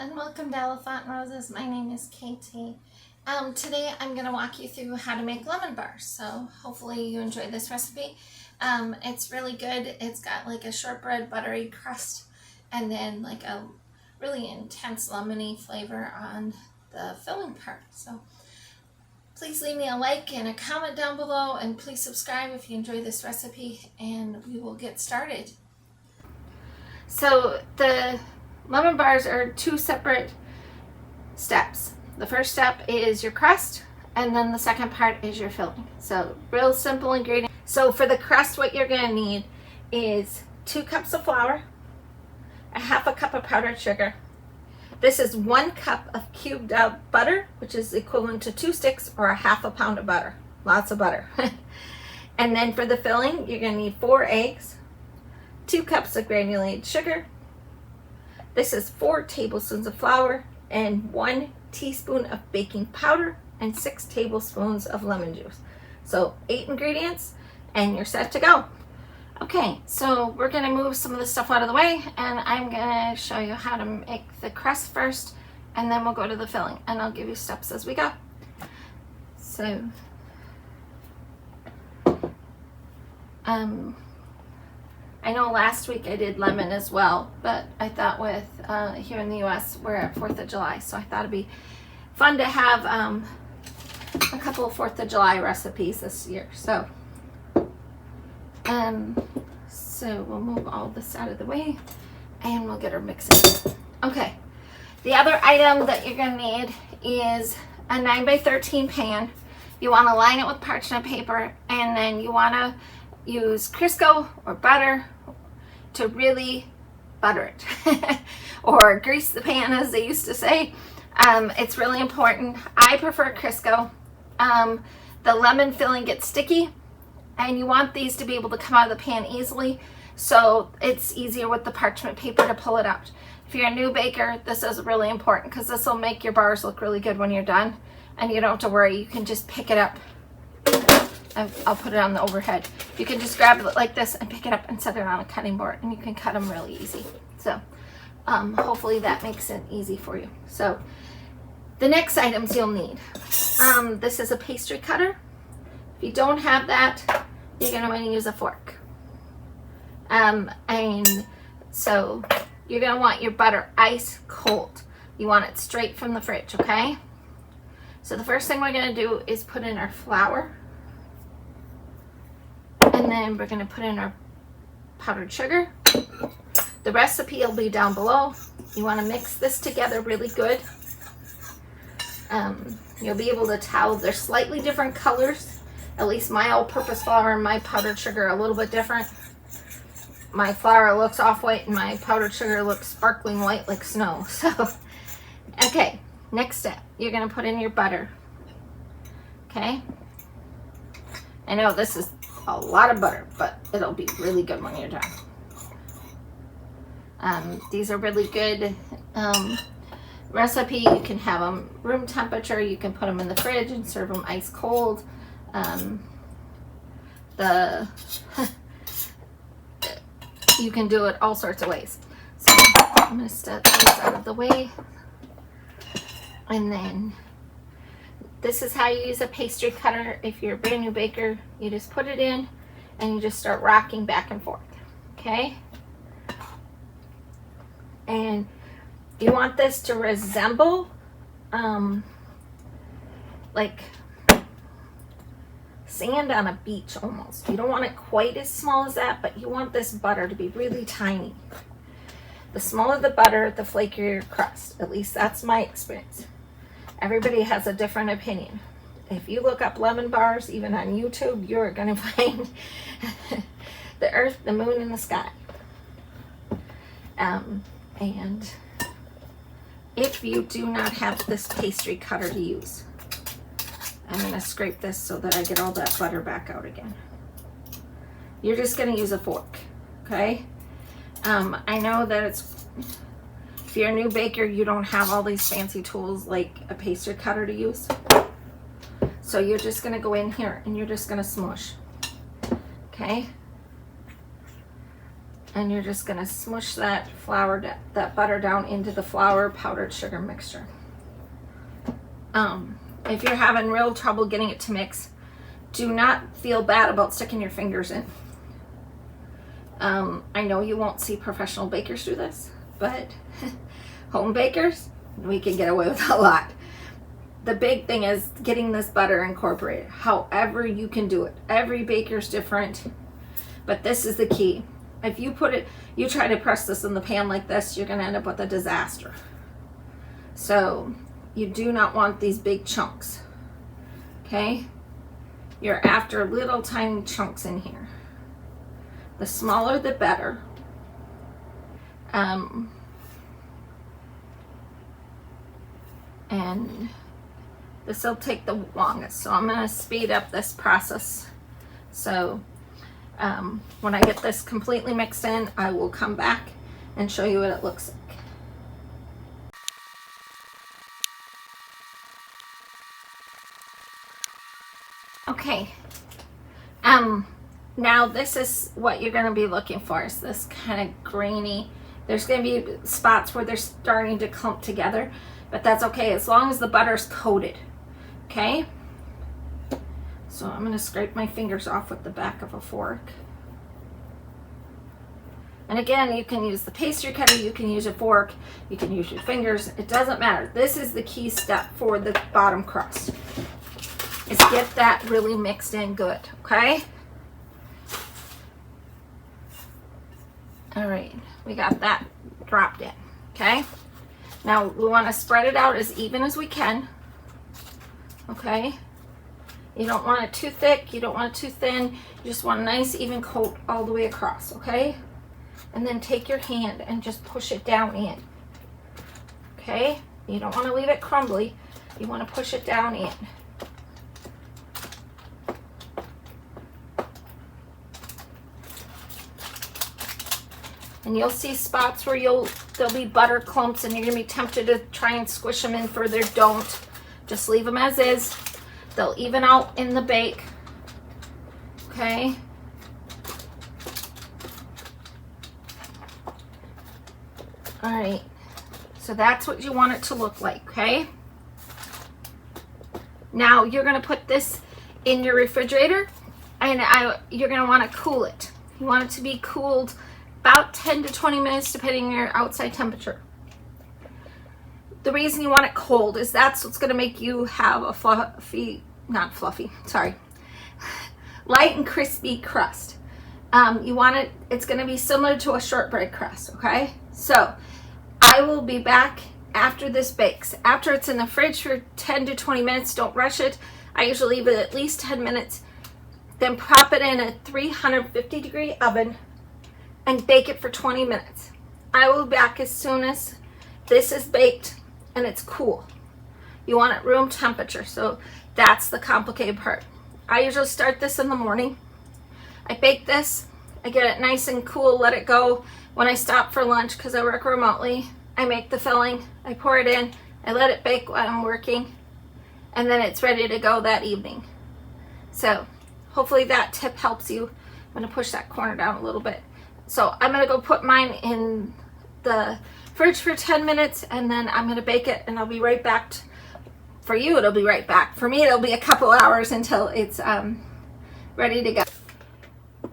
and welcome to Elefant Roses. My name is Katie. Today I'm going to walk you through how to make lemon bars. So hopefully you enjoy this recipe. It's really good. It's got like a shortbread buttery crust and then like a really intense lemony flavor on the filling part. So please leave me a like and a comment down below, and please subscribe if you enjoy this recipe, and we will get started. So the lemon bars are two separate steps. The first step is your crust, and then the second part is your filling. So real simple ingredients. So for the crust, what you're going to need is 2 cups of flour, a half a cup of powdered sugar. This is 1 cup of cubed up butter, which is equivalent to 2 sticks or a half a pound of butter. Lots of butter. And then for the filling, you're going to need 4 eggs, 2 cups of granulated sugar. This is 4 tablespoons of flour and 1 teaspoon of baking powder and 6 tablespoons of lemon juice. So 8 ingredients and you're set to go. Okay, so we're going to move some of the stuff out of the way, and I'm going to show you how to make the crust first, and then we'll go to the filling, and I'll give you steps as we go. So I know last week I did lemon as well, but I thought with here in the US we're at 4th of July, so I thought it'd be fun to have a couple of 4th of July recipes this year. So we'll move all this out of the way and we'll get our mixing. Okay, the other item that you're going to need is a 9x13 pan. You want to line it with parchment paper, and then you want to use Crisco or butter to really butter it or grease the pan, as they used to say. It's really important. I prefer Crisco. The lemon filling gets sticky, and you want these to be able to come out of the pan easily, so it's easier with the parchment paper to pull it out. If you're a new baker, this is really important because this will make your bars look really good when you're done, and you don't have to worry. You can just pick it up. I'll put it on the overhead. You can just grab it like this and pick it up and set it on a cutting board, and you can cut them really easy. So hopefully that makes it easy for you. So the next items you'll need. This is a pastry cutter. If you don't have that, you're going to want to use a fork. And so you're going to want your butter ice cold. You want it straight from the fridge, okay? So the first thing we're going to do is put in our flour. And then we're going to put in our powdered sugar. The recipe will be down below. You want to mix this together really good. You'll be able to tell they're slightly different colors. At least my all-purpose flour and my powdered sugar are a little bit different. My flour looks off-white and my powdered sugar looks sparkling white like snow. So, okay, next step. You're going to put in your butter. Okay? I know this is a lot of butter, but it'll be really good when you're done. These are really good recipe. You can have them room temperature. You can put them in the fridge and serve them ice cold. You can do it all sorts of ways. So I'm going to step those out of the way. And then this is how you use a pastry cutter. If you're a brand new baker, you just put it in and you just start rocking back and forth. Okay? And you want this to resemble like sand on a beach almost. You don't want it quite as small as that, but you want this butter to be really tiny. The smaller the butter, the flakier your crust. At least that's my experience. Everybody has a different opinion. If you look up lemon bars, even on YouTube, you're going to find the earth, the moon, and the sky. And if you do not have this pastry cutter to use, I'm going to scrape this so that I get all that butter back out again. You're just going to use a fork, okay? I know that if you're a new baker, you don't have all these fancy tools like a pastry cutter to use. So you're just going to go in here and you're just going to smush, okay? And you're just going to smush that that butter down into the flour powdered sugar mixture. If you're having real trouble getting it to mix, do not feel bad about sticking your fingers in. I know you won't see professional bakers do this, but home bakers, we can get away with a lot. The big thing is getting this butter incorporated, however you can do it. Every baker's different, but this is the key. If you try to press this in the pan like this, you're going to end up with a disaster. So you do not want these big chunks, okay? You're after little tiny chunks in here. The smaller the better. And this will take the longest, so I'm going to speed up this process. So when I get this completely mixed in, I will come back and show you what it looks like. Okay, now this is what you're going to be looking for, is this kind of grainy. There's going to be spots where they're starting to clump together, but that's okay as long as the butter's coated, okay? So I'm going to scrape my fingers off with the back of a fork. And again, you can use the pastry cutter, you can use a fork, you can use your fingers, it doesn't matter. This is the key step for the bottom crust, is get that really mixed in good, okay? All right, we got that dropped in, okay? Now we want to spread it out as even as we can, okay? You don't want it too thick, you don't want it too thin, you just want a nice even coat all the way across, okay? And then take your hand and just push it down in, okay? You don't want to leave it crumbly, you want to push it down in. And you'll see spots where there'll be butter clumps and you're going to be tempted to try and squish them in further. Don't. Just leave them as is. They'll even out in the bake. Okay? Alright. So that's what you want it to look like, okay? Now you're going to put this in your refrigerator and you're going to want to cool it. You want it to be cooled about 10 to 20 minutes depending on your outside temperature. The reason you want it cold is that's what's going to make you have a light and crispy crust. You want it, it's going to be similar to a shortbread crust, okay? So I will be back after this bakes. After it's in the fridge for 10 to 20 minutes, don't rush it. I usually leave it at least 10 minutes. Then pop it in a 350 degree oven and bake it for 20 minutes. I will be back as soon as this is baked and it's cool. You want it room temperature, so that's the complicated part. I usually start this in the morning. I bake this, I get it nice and cool, let it go. When I stop for lunch, because I work remotely, I make the filling, I pour it in, I let it bake while I'm working, and then it's ready to go that evening. So hopefully that tip helps you. I'm going to push that corner down a little bit. So I'm going to go put mine in the fridge for 10 minutes and then I'm going to bake it and I'll be right back. For you, it'll be right back. For me, it'll be a couple hours until it's ready to go.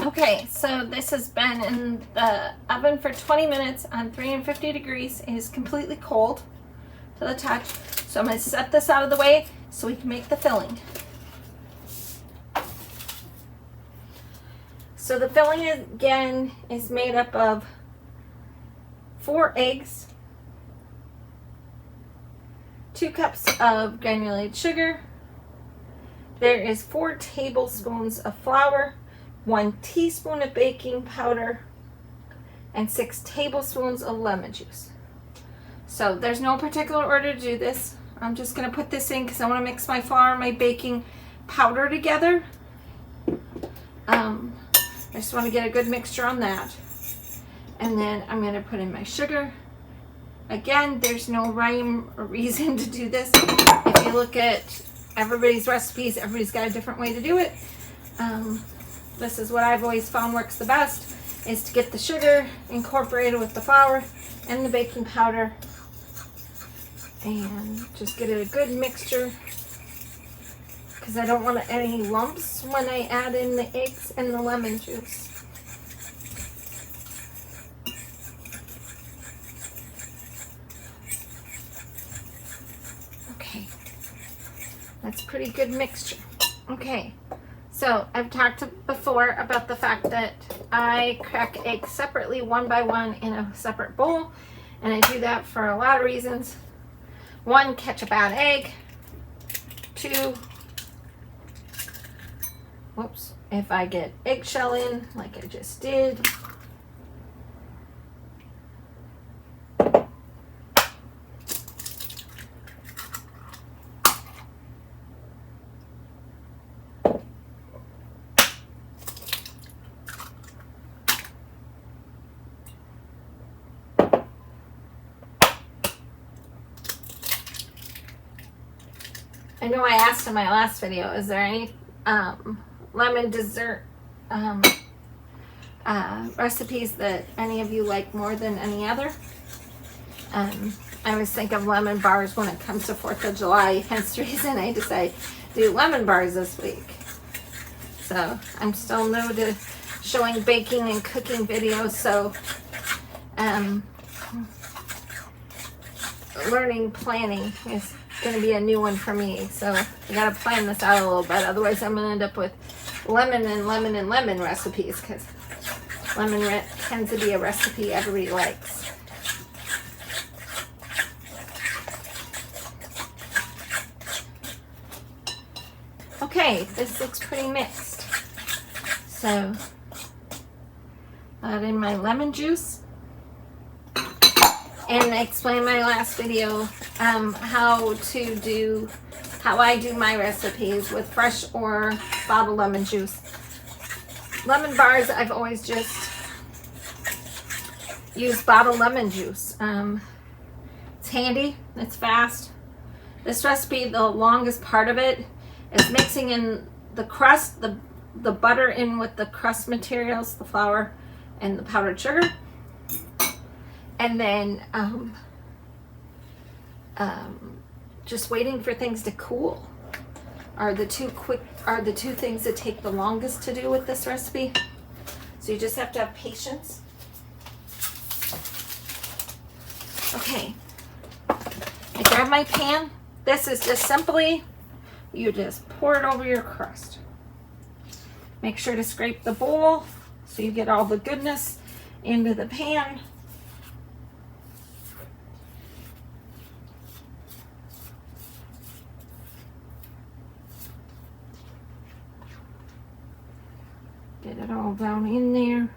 Okay, so this has been in the oven for 20 minutes on 350 degrees. It is completely cold to the touch. So I'm going to set this out of the way so we can make the filling. So the filling again is made up of 4 eggs, 2 cups of granulated sugar. There is 4 tablespoons of flour, 1 teaspoon of baking powder, and 6 tablespoons of lemon juice. So there's no particular order to do this. I'm just going to put this in because I want to mix my flour and my baking powder together. I just want to get a good mixture on that. And then I'm going to put in my sugar. Again, there's no rhyme or reason to do this. If you look at everybody's recipes, everybody's got a different way to do it. This is what I've always found works the best. is to get the sugar incorporated with the flour and the baking powder and just get it a good mixture, because I don't want any lumps when I add in the eggs and the lemon juice. Okay, that's pretty good mixture. Okay, so I've talked before about the fact that I crack eggs separately, one by one, in a separate bowl, and I do that for a lot of reasons. One, catch a bad egg. Two, whoops, if I get eggshell in, like I just did. I know I asked in my last video, is there any lemon dessert recipes that any of you like more than any other? I always think of lemon bars when it comes to 4th of July, hence the reason I decided to do lemon bars this week. So I'm still new to showing baking and cooking videos, so learning planning is going to be a new one for me. So I got to plan this out a little bit, otherwise I'm going to end up with lemon and lemon and lemon recipes, because lemon tends to be a recipe everybody likes. Okay, this looks pretty mixed. So add in my lemon juice. And I explained in my last video how I do my recipes with fresh or bottled lemon juice. Lemon bars, I've always just used bottled lemon juice. It's handy, it's fast. This recipe, the longest part of it is mixing in the crust, the butter in with the crust materials, the flour and the powdered sugar. And then just waiting for things to cool are the two things that take the longest to do with this recipe. So you just have to have patience. Okay, I grab my pan. This is just simply, you just pour it over your crust. Make sure to scrape the bowl so you get all the goodness into the pan. Get it all down in there.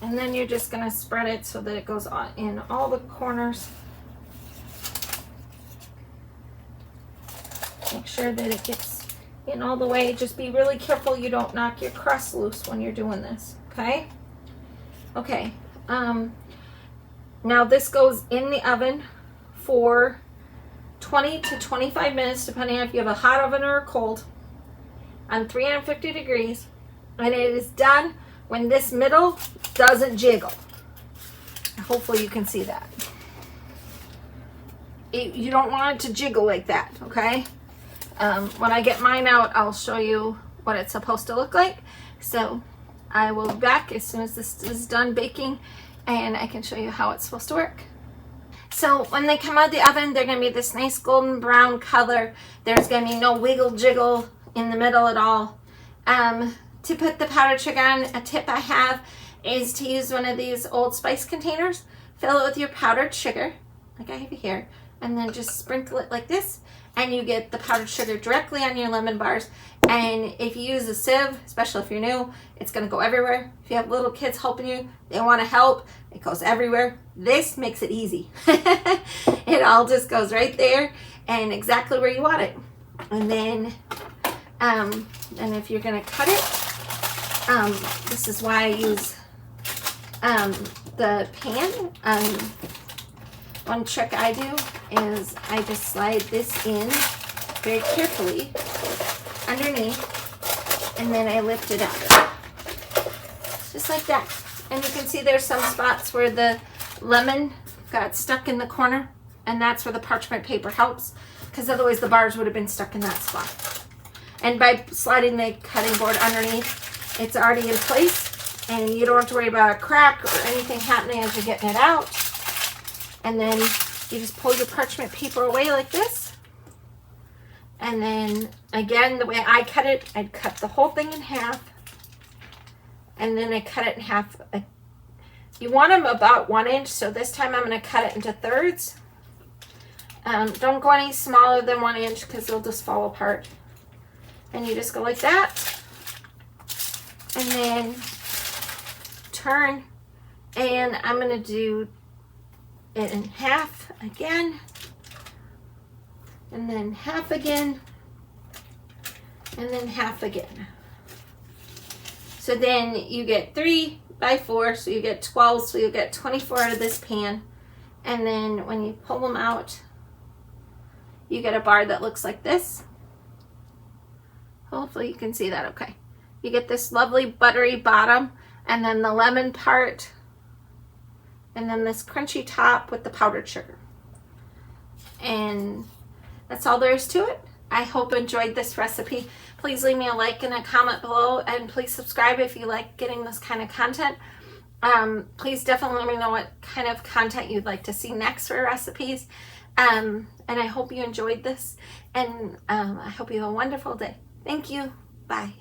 And then you're just going to spread it so that it goes on in all the corners. Make sure that it gets in all the way. Just be really careful you don't knock your crust loose when you're doing this, okay? Okay. Now this goes in the oven for 20 to 25 minutes, depending on if you have a hot oven or a cold, on 350 degrees. And it is done when this middle doesn't jiggle. Hopefully you can see that. You don't want it to jiggle like that, okay? When I get mine out, I'll show you what it's supposed to look like. So I will be back as soon as this is done baking, and I can show you how it's supposed to work. So when they come out of the oven, they're going to be this nice golden brown color. There's going to be no wiggle jiggle in the middle at all. To put the powdered sugar on, a tip I have is to use one of these Old Spice containers. Fill it with your powdered sugar, like I have here, and then just sprinkle it like this, and you get the powdered sugar directly on your lemon bars. And if you use a sieve, especially if you're new, it's going to go everywhere. If you have little kids helping you, they want to help, it goes everywhere. This makes it easy. It all just goes right there and exactly where you want it. And then if you're going to cut it, this is why I use the pan. One trick I do is I just slide this in very carefully underneath, and then I lift it up. Just like that. And you can see there's some spots where the lemon got stuck in the corner, and that's where the parchment paper helps, because otherwise the bars would have been stuck in that spot. And by sliding the cutting board underneath, it's already in place, and you don't have to worry about a crack or anything happening as you're getting it out. And then you just pull your parchment paper away like this. And then again, the way I cut it, I'd cut the whole thing in half. And then I cut it in half. You want them about 1 inch, so this time I'm going to cut it into thirds. Don't go any smaller than 1 inch because they'll just fall apart. And you just go like that. And then turn. And I'm going to do it in half again. And then half again. And then half again. So then you get 3 by 4, so you get 12, so you get 24 out of this pan. And then when you pull them out, you get a bar that looks like this. Hopefully you can see that okay. You get this lovely buttery bottom, and then the lemon part, and then this crunchy top with the powdered sugar. And that's all there is to it. I hope you enjoyed this recipe. Please leave me a like and a comment below, and please subscribe if you like getting this kind of content. Please definitely let me know what kind of content you'd like to see next for recipes. And I hope you enjoyed this, and I hope you have a wonderful day. Thank you. Bye.